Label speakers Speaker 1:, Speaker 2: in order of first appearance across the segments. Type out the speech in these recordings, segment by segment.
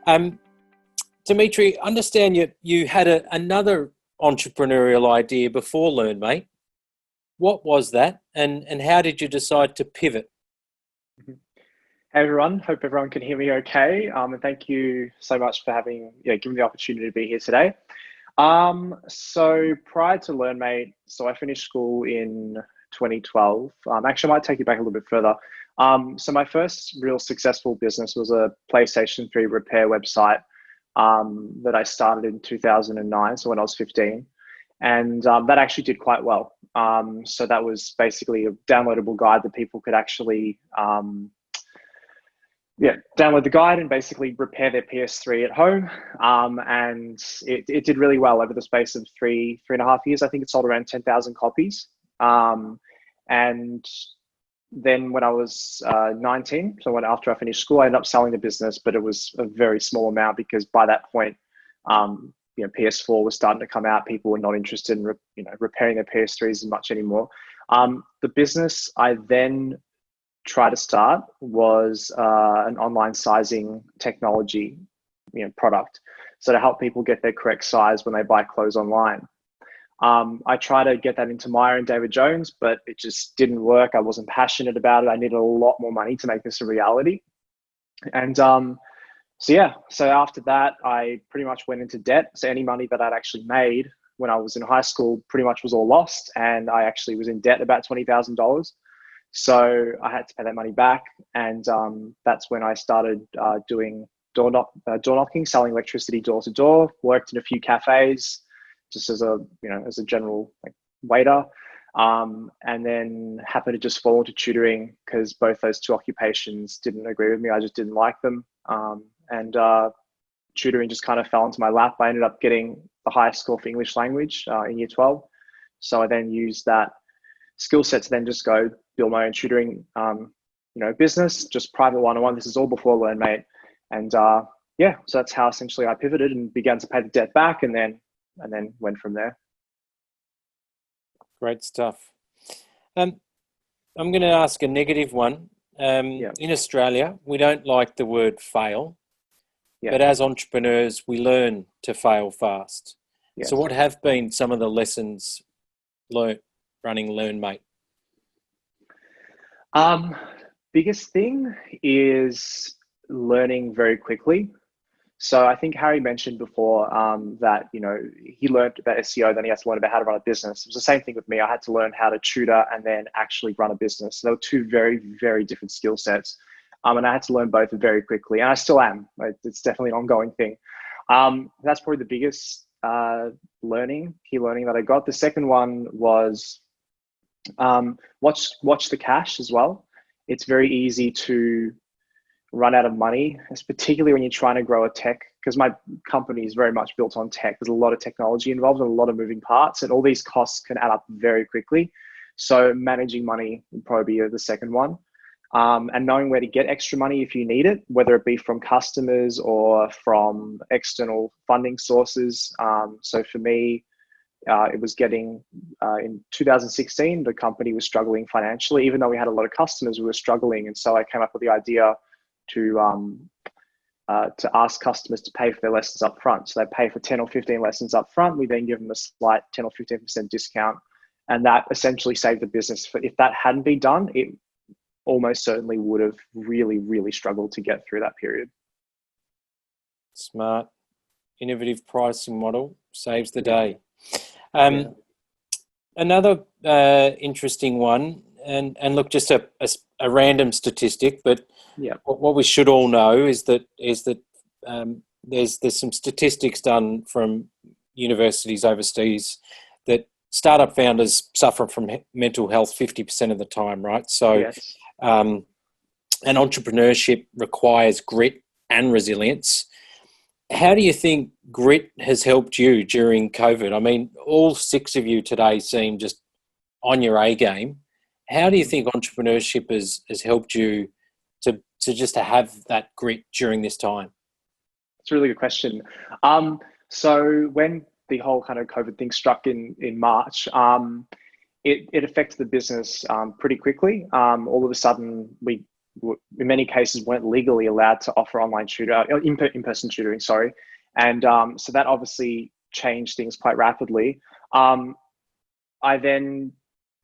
Speaker 1: Um, Dmitri, understand you had another entrepreneurial idea before LearnMate. What was that, and how did you decide to pivot?
Speaker 2: Hey everyone, hope everyone can hear me okay. And thank you so much for giving me the opportunity to be here today. So prior to LearnMate, so I finished school in 2012. Actually, I might take you back a little bit further. So my first real successful business was a PlayStation 3 repair website that I started in 2009, so when I was 15. And that actually did quite well. So that was basically a downloadable guide that people could actually download the guide and basically repair their PS3 at home. And it did really well over the space of three and a half years. I think it sold around 10,000 copies. And then when I was 19, so after I finished school, I ended up selling the business, but it was a very small amount because by that point, PS4 was starting to come out. People were not interested in repairing their PS3s as much anymore. The business I then tried to start was an online sizing technology product, so to help people get their correct size when they buy clothes online. I tried to get that into Myer and David Jones, but it just didn't work. I wasn't passionate about it. I needed a lot more money to make this a reality. And so after that, I pretty much went into debt. So any money that I'd actually made when I was in high school pretty much was all lost. And I actually was in debt about $20,000. So I had to pay that money back. And that's when I started doing door knocking, selling electricity door to door, worked in a few cafes just as a general waiter. And then happened to just fall into tutoring because both those two occupations didn't agree with me. I just didn't like them. And tutoring just kind of fell into my lap. I ended up getting the highest score for English language in year 12. So I then used that skill set to then just go build my own tutoring, business, just private one-on-one. This is all before LearnMate. And so that's how essentially I pivoted and began to pay the debt back and then went from there.
Speaker 1: Great stuff. I'm going to ask a negative one. In Australia, we don't like the word fail, but as entrepreneurs, we learn to fail fast. Yes. So what have been some of the lessons learned running LearnMate?
Speaker 2: Biggest thing is learning very quickly. So I think Harry mentioned before that, he learned about SEO, then he had to learn about how to run a business. It was the same thing with me. I had to learn how to tutor and then actually run a business. So they were two very, very different skill sets. And I had to learn both very quickly. And I still am. It's definitely an ongoing thing. That's probably the biggest key learning that I got. The second one was watch the cash as well. It's very easy to run out of money, particularly when you're trying to grow a tech, because my company is very much built on tech. There's a lot of technology involved and a lot of moving parts, and all these costs can add up very quickly. So managing money would probably be the second one. And knowing where to get extra money if you need it, whether it be from customers or from external funding sources. So for me, it was getting, in 2016, the company was struggling financially. Even though we had a lot of customers, we were struggling. And so I came up with the idea to ask customers to pay for their lessons up front. So they pay for 10 or 15 lessons up front. We then give them a slight 10 or 15% discount. And that essentially saved the business. If that hadn't been done, it almost certainly would have really, really struggled to get through that period.
Speaker 1: Smart, innovative pricing model saves the day. Another interesting one, and look, just a random statistic, but what we should all know is that there's some statistics done from universities overseas that startup founders suffer from mental health 50% of the time, right? So, and entrepreneurship requires grit and resilience. How do you think grit has helped you during COVID? I mean, all six of you today seem just on your A game. How do you think entrepreneurship has helped you to have that grit during this time?
Speaker 2: It's a really good question. So when the whole kind of COVID thing struck in March, it affected the business pretty quickly. All of a sudden, we in many cases weren't legally allowed to offer online in-person tutoring, sorry. And so that obviously changed things quite rapidly. I then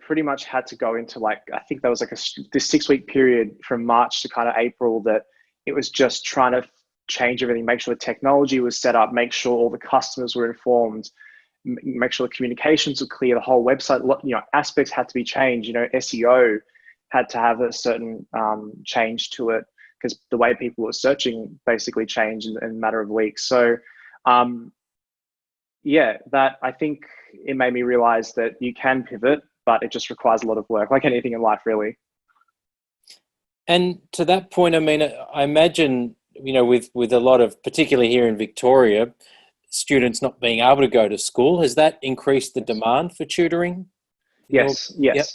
Speaker 2: pretty much had to go into like, I think there was like this 6-week period from March to kind of April that it was just trying to change everything, make sure the technology was set up, make sure all the customers were informed, make sure the communications were clear, the whole website, aspects had to be changed. SEO had to have a certain change to it because the way people were searching basically changed in a matter of weeks. So that I think it made me realize that you can pivot, but it just requires a lot of work, like anything in life, really.
Speaker 1: And to that point, I mean, I imagine, with a lot of, particularly here in Victoria, students not being able to go to school, has that increased the demand for tutoring?
Speaker 2: Yes.
Speaker 1: Yep.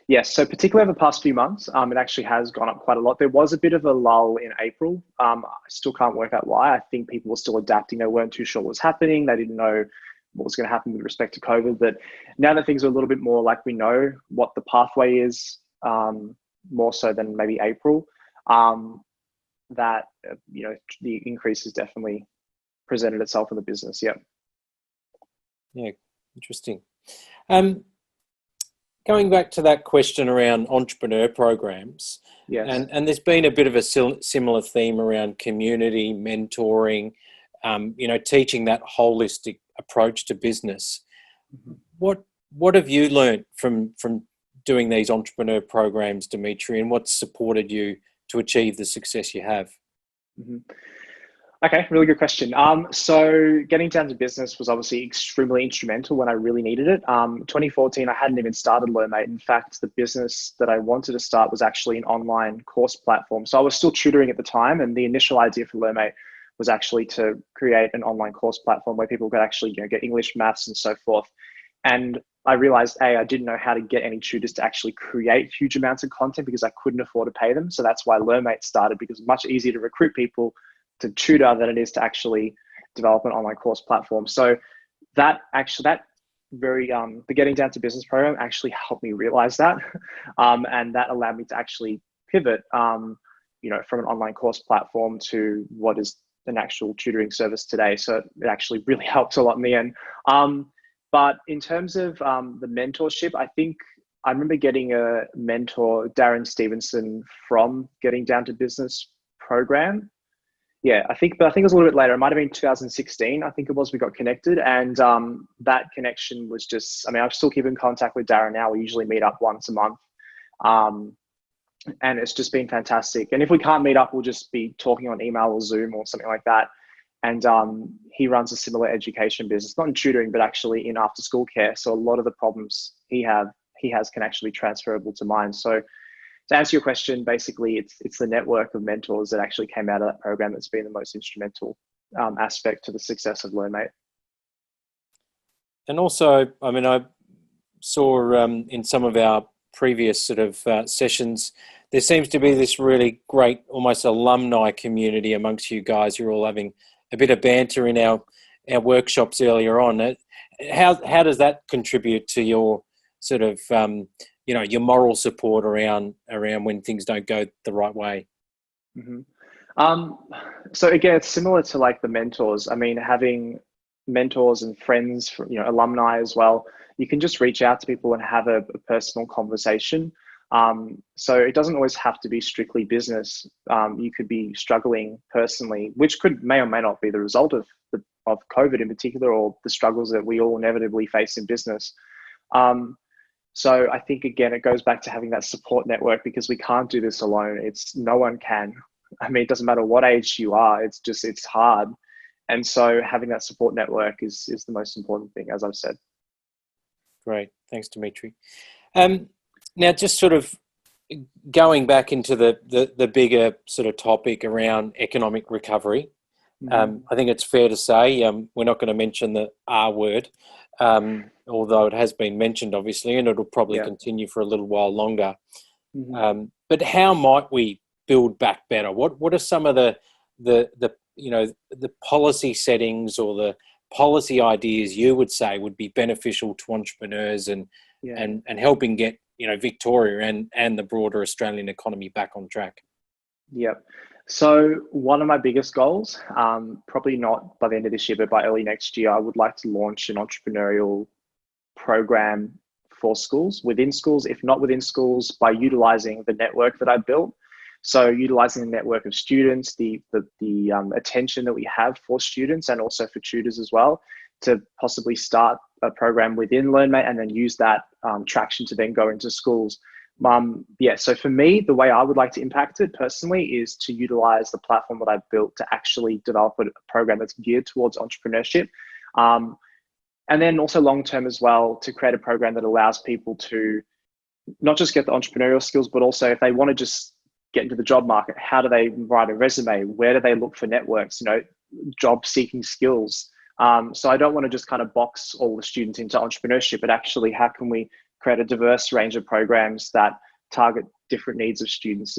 Speaker 2: Yes. So particularly over the past few months, it actually has gone up quite a lot. There was a bit of a lull in April. I still can't work out why. I think people were still adapting. They weren't too sure what was happening. They didn't know what was going to happen with respect to COVID. But now that things are a little bit more like we know what the pathway is, more so than maybe April, that, the increase has definitely presented itself in the business. Yeah.
Speaker 1: Yeah. Interesting. Going back to that question around entrepreneur programs,
Speaker 2: yes.
Speaker 1: and there's been a bit of a similar theme around community mentoring, teaching that holistic approach to business.
Speaker 2: Mm-hmm.
Speaker 1: What have you learned from doing these entrepreneur programs, Dmitri, and what's supported you to achieve the success you have?
Speaker 2: Mm-hmm. Okay, really good question. So getting down to business was obviously extremely instrumental when I really needed it. 2014, I hadn't even started LearnMate. In fact, the business that I wanted to start was actually an online course platform. So I was still tutoring at the time, and the initial idea for LearnMate was actually to create an online course platform where people could actually get English, maths, and so forth. And I realized, I didn't know how to get any tutors to actually create huge amounts of content because I couldn't afford to pay them. So that's why LearnMate started, because it's much easier to recruit people to tutor than it is to actually develop an online course platform. So the Getting Down to Business program actually helped me realize that. And that allowed me to actually pivot, from an online course platform to what is an actual tutoring service today. So it actually really helped a lot in the end. But in terms of the mentorship, I think I remember getting a mentor, Darren Stevenson, from Getting Down to Business program. Yeah, I think it was a little bit later. It might have been 2016. I think it was, we got connected, and that connection was just, I still keep in contact with Darren now. We usually meet up once a month. And it's just been fantastic. And if we can't meet up, we'll just be talking on email or Zoom or something like that. And he runs a similar education business, not in tutoring, but actually in after school care. So a lot of the problems he has can actually be transferable to mine. So to answer your question, basically it's the network of mentors that actually came out of that program that's been the most instrumental aspect to the success of LearnMate.
Speaker 1: And also, I saw in some of our previous sort of sessions, there seems to be this really great, almost alumni community amongst you guys. You're all having a bit of banter in our workshops earlier on. How does that contribute to your sort of your moral support around when things don't go the right way?
Speaker 2: Mm-hmm. So again, it's similar to like the mentors. Having mentors and friends, alumni as well, you can just reach out to people and have a personal conversation. So it doesn't always have to be strictly business. You could be struggling personally, which may or may not be the result of COVID in particular, or the struggles that we all inevitably face in business. So I think, again, it goes back to having that support network, because we can't do this alone. No one can. It doesn't matter what age you are. It's hard. And so having that support network is the most important thing, as I've said.
Speaker 1: Great. Thanks, Dmitri. Now, just sort of going back into the bigger sort of topic around economic recovery, I think it's fair to say we're not going to mention the R word, although it has been mentioned, obviously, and it'll probably continue for a little while longer. But how might we build back better? What are some of the policy settings or the policy ideas you would say would be beneficial to entrepreneurs and helping get Victoria and the broader Australian economy back on track?
Speaker 2: Yep. So one of my biggest goals, probably not by the end of this year, but by early next year, I would like to launch an entrepreneurial program for schools, within schools, if not within schools, by utilizing the network that I built. So utilizing the network of students, the attention that we have for students and also for tutors as well, to possibly start a program within LearnMate and then use that traction to then go into schools. Yeah, so for me, the way I would like to impact it personally is to utilize the platform that I've built to actually develop a program that's geared towards entrepreneurship. And then also long-term as well, to create a program that allows people to not just get the entrepreneurial skills, but also if they want to just get into the job market, how do they write a resume? Where do they look for networks, job seeking skills? So I don't want to just kind of box all the students into entrepreneurship, but actually how can we create a diverse range of programs that target different needs of students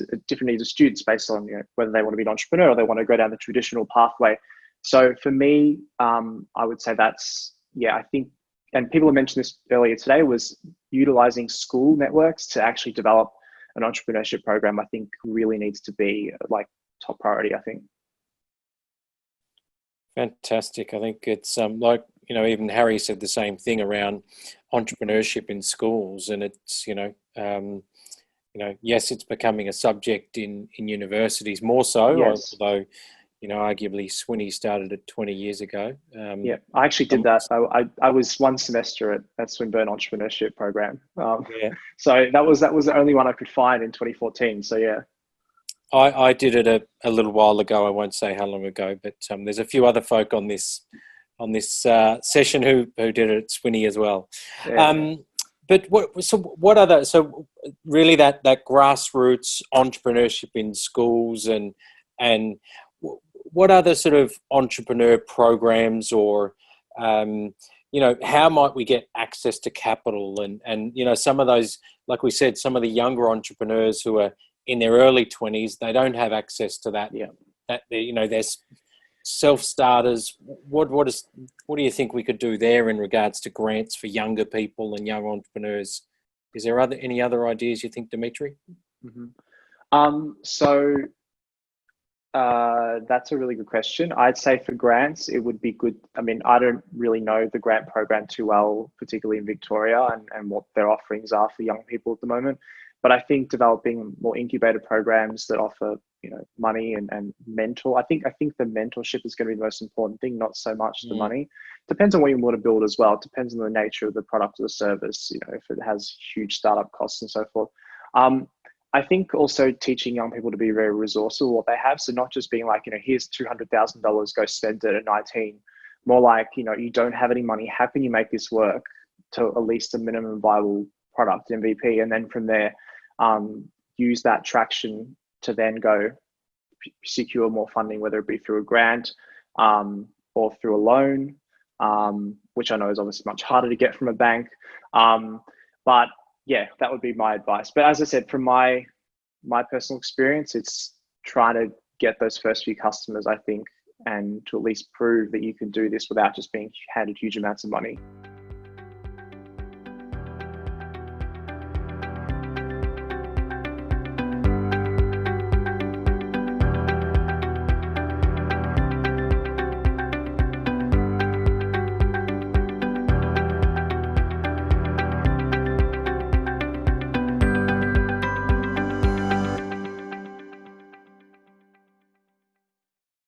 Speaker 2: based on whether they want to be an entrepreneur or they want to go down the traditional pathway. So for me, I would say that's, I think, and people have mentioned this earlier today, was utilizing school networks to actually develop an entrepreneurship program, I think really needs to be like top priority, I think.
Speaker 1: Fantastic. I think it's like, even Harry said the same thing around entrepreneurship in schools, and it's, yes, it's becoming a subject in universities more so,
Speaker 2: yes.
Speaker 1: Although, arguably Swinney started it 20 years ago.
Speaker 2: Yeah, I actually did that. I was one semester at Swinburne Entrepreneurship Program. So that was the only one I could find in 2014. So yeah.
Speaker 1: I did it a little while ago. I won't say how long ago, but there's a few other folk on this session who did it at Swinney as well.
Speaker 2: Yeah.
Speaker 1: But what other, so really that grassroots entrepreneurship in schools and what other sort of entrepreneur programs or how might we get access to capital and some of those, like we said, some of the younger entrepreneurs who are in their early 20s, they don't have access to that.
Speaker 2: Yeah.
Speaker 1: That they're self-starters. What do you think we could do there in regards to grants for younger people and young entrepreneurs? Is there any other ideas you think, Dmitri?
Speaker 2: Mm-hmm. That's a really good question. I'd say for grants, it would be good. I mean, I don't really know the grant program too well, particularly in Victoria and what their offerings are for young people at the moment. But I think developing more incubator programs that offer, money and mentor. I think the mentorship is going to be the most important thing, not so much the money. Depends on what you want to build as well. It depends on the nature of the product or the service, if it has huge startup costs and so forth. I think also teaching young people to be very resourceful what they have. So not just being like, here's $200,000, go spend it at 19. More like, you don't have any money. How can you make this work to at least a minimum viable product MVP? And then from there, use that traction to then go secure more funding, whether it be through a grant or through a loan, which I know is obviously much harder to get from a bank. But yeah, that would be my advice. But as I said, from my personal experience, it's trying to get those first few customers, I think, and to at least prove that you can do this without just being handed huge amounts of money.